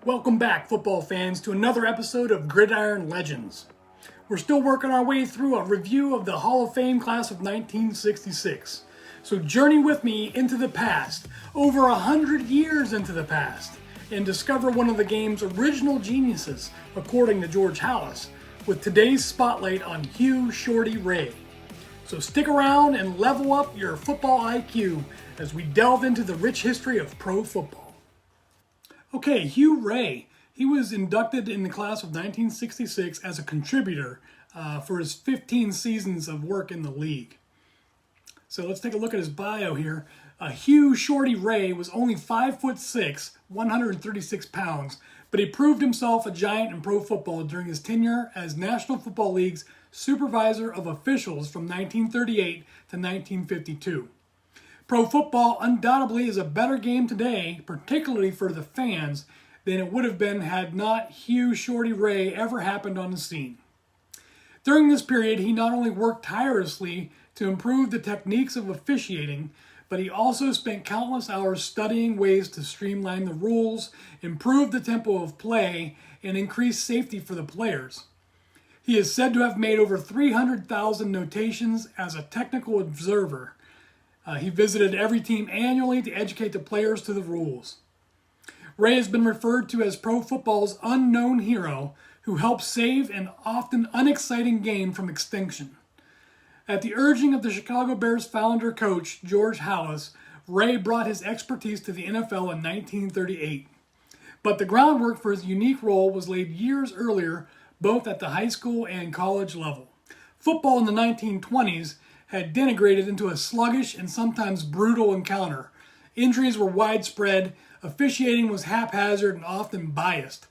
Welcome back, football fans, to another episode of Gridiron Legends. We're still working our way through a review of the Hall of Fame class of 1966. So journey with me into the past, over 100 years into the past, and discover one of the game's original geniuses, according to George Halas, with today's spotlight on Hugh "Shorty" Ray. So stick around and level up your football IQ as we delve into the rich history of pro football. Okay, Hugh Ray. He was inducted in the class of 1966 as a contributor for his 15 seasons of work in the league. So let's take a look at his bio here. Hugh "Shorty" Ray was only 5'6", 136 pounds, but he proved himself a giant in pro football during his tenure as National Football League's supervisor of officials from 1938 to 1952. Pro football undoubtedly is a better game today, particularly for the fans, than it would have been had not Hugh "Shorty" Ray ever happened on the scene. During this period, he not only worked tirelessly to improve the techniques of officiating, but he also spent countless hours studying ways to streamline the rules, improve the tempo of play, and increase safety for the players. He is said to have made over 300,000 notations as a technical observer. He visited every team annually to educate the players to the rules. Ray has been referred to as pro football's unknown hero who helped save an often unexciting game from extinction. At the urging of the Chicago Bears founder coach George Halas, Ray brought his expertise to the NFL in 1938. But the groundwork for his unique role was laid years earlier, both at the high school and college level. Football in the 1920s had degenerated into a sluggish and sometimes brutal encounter. Injuries were widespread, officiating was haphazard and often biased.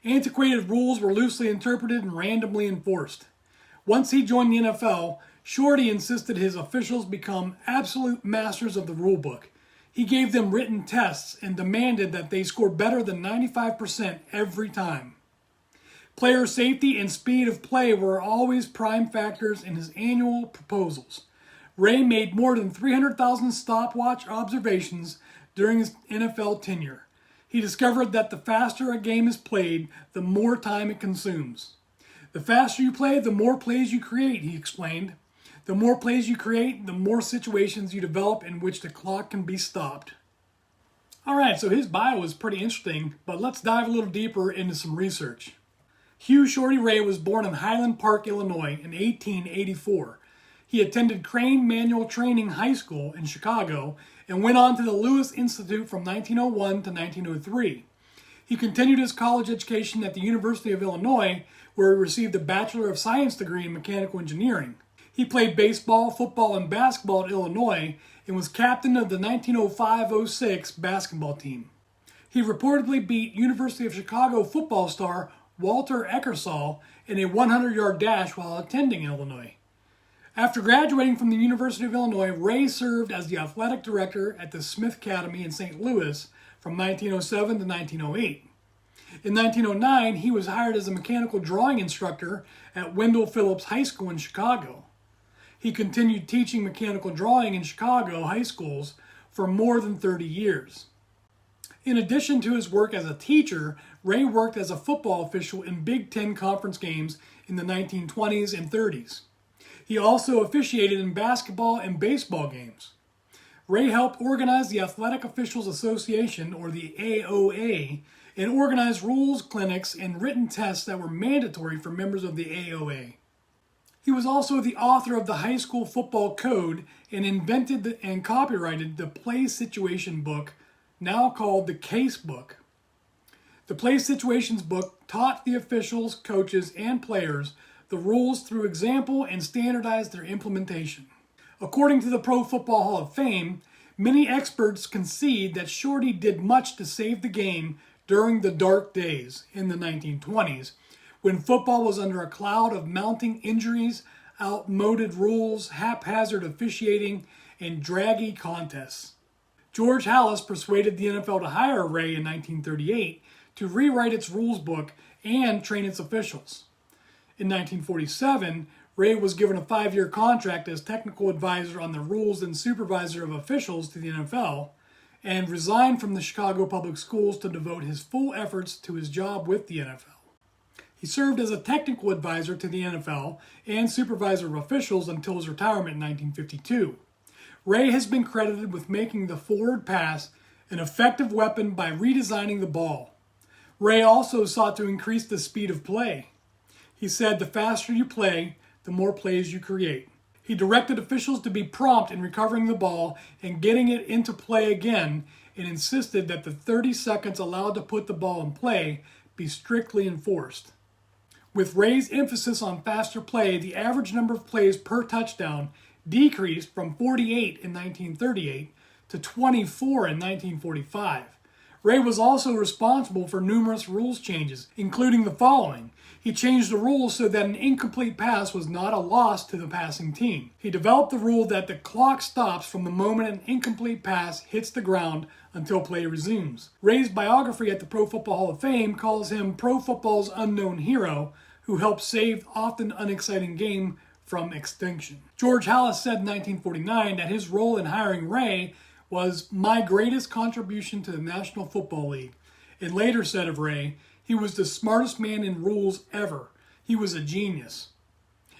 Antiquated rules were loosely interpreted and randomly enforced. Once he joined the NFL, Shorty insisted his officials become absolute masters of the rulebook. He gave them written tests and demanded that they score better than 95% every time. Player safety and speed of play were always prime factors in his annual proposals. Ray made more than 300,000 stopwatch observations during his NFL tenure. He discovered that the faster a game is played, the more time it consumes. The faster you play, the more plays you create, he explained. The more plays you create, the more situations you develop in which the clock can be stopped. All right, so his bio is pretty interesting, but let's dive a little deeper into some research. Hugh "Shorty" Ray was born in Highland Park, Illinois in 1884. He attended Crane Manual Training High School in Chicago and went on to the Lewis Institute from 1901 to 1903. He continued his college education at the University of Illinois, where he received a Bachelor of Science degree in Mechanical Engineering. He played baseball, football, and basketball at Illinois and was captain of the 1905-06 basketball team. He reportedly beat University of Chicago football star Walter Eckersall in a 100-yard dash while attending Illinois. After graduating from the University of Illinois, Ray served as the athletic director at the Smith Academy in St. Louis from 1907 to 1908. In 1909, he was hired as a mechanical drawing instructor at Wendell Phillips High School in Chicago. He continued teaching mechanical drawing in Chicago high schools for more than 30 years. In addition to his work as a teacher, Ray worked as a football official in Big Ten conference games in the 1920s and 30s. He also officiated in basketball and baseball games. Ray helped organize the Athletic Officials Association, or the AOA, and organized rules clinics and written tests that were mandatory for members of the AOA. He was also the author of the High School Football Code and invented and copyrighted the Play Situation book, now called the Case Book. The Play Situations book taught the officials, coaches, and players the rules through example and standardized their implementation. According to the Pro Football Hall of Fame, many experts concede that Shorty did much to save the game during the dark days in the 1920s, when football was under a cloud of mounting injuries, outmoded rules, haphazard officiating, and draggy contests. George Halas persuaded the NFL to hire Ray in 1938 to rewrite its rules book and train its officials. In 1947, Ray was given a 5-year contract as technical advisor on the rules and supervisor of officials to the NFL, and resigned from the Chicago Public Schools to devote his full efforts to his job with the NFL. He served as a technical advisor to the NFL and supervisor of officials until his retirement in 1952. Ray has been credited with making the forward pass an effective weapon by redesigning the ball. Ray also sought to increase the speed of play. He said, "The faster you play, the more plays you create." He directed officials to be prompt in recovering the ball and getting it into play again, and insisted that the 30 seconds allowed to put the ball in play be strictly enforced. With Ray's emphasis on faster play, the average number of plays per touchdown decreased from 48 in 1938 to 24 in 1945. Ray was also responsible for numerous rules changes, including the following. He changed the rules so that an incomplete pass was not a loss to the passing team. He developed the rule that the clock stops from the moment an incomplete pass hits the ground until play resumes. Ray's biography at the Pro Football Hall of Fame calls him pro football's unknown hero who helped save often unexciting game from extinction. George Halas said in 1949 that his role in hiring Ray was my greatest contribution to the National Football League, and later said of Ray, he was the smartest man in rules ever. He was a genius.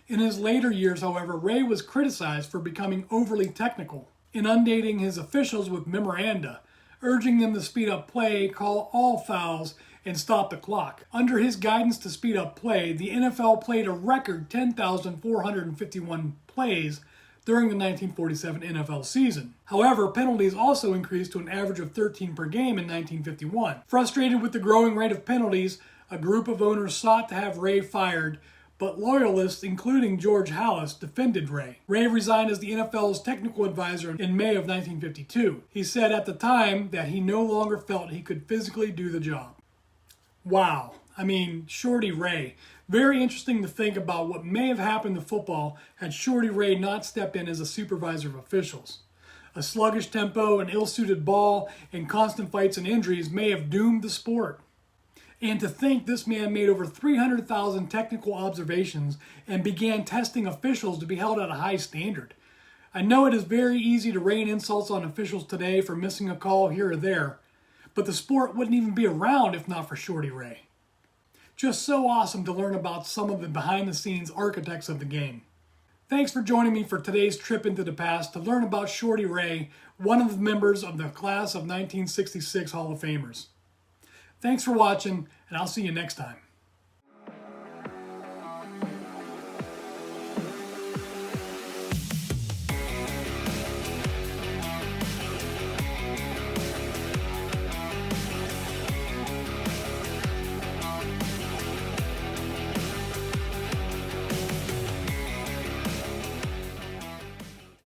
In his later years, however, Ray was criticized for becoming overly technical, inundating his officials with memoranda, urging them to speed up play, call all fouls, and stop the clock. Under his guidance to speed up play, the NFL played a record 10,451 plays during the 1947 NFL season. However, penalties also increased to an average of 13 per game in 1951. Frustrated with the growing rate of penalties, a group of owners sought to have Ray fired, but loyalists, including George Halas, defended Ray. Ray resigned as the NFL's technical advisor in May of 1952. He said at the time that he no longer felt he could physically do the job. Wow. I mean, Shorty Ray. Very interesting to think about what may have happened to football had Shorty Ray not stepped in as a supervisor of officials. A sluggish tempo, an ill-suited ball, and constant fights and injuries may have doomed the sport. And to think this man made over 300,000 technical observations and began testing officials to be held at a high standard. I know it is very easy to rain insults on officials today for missing a call here or there, but the sport wouldn't even be around if not for Shorty Ray. Just so awesome to learn about some of the behind-the-scenes architects of the game. Thanks for joining me for today's trip into the past to learn about Shorty Ray, one of the members of the class of 1966 Hall of Famers. Thanks for watching, and I'll see you next time.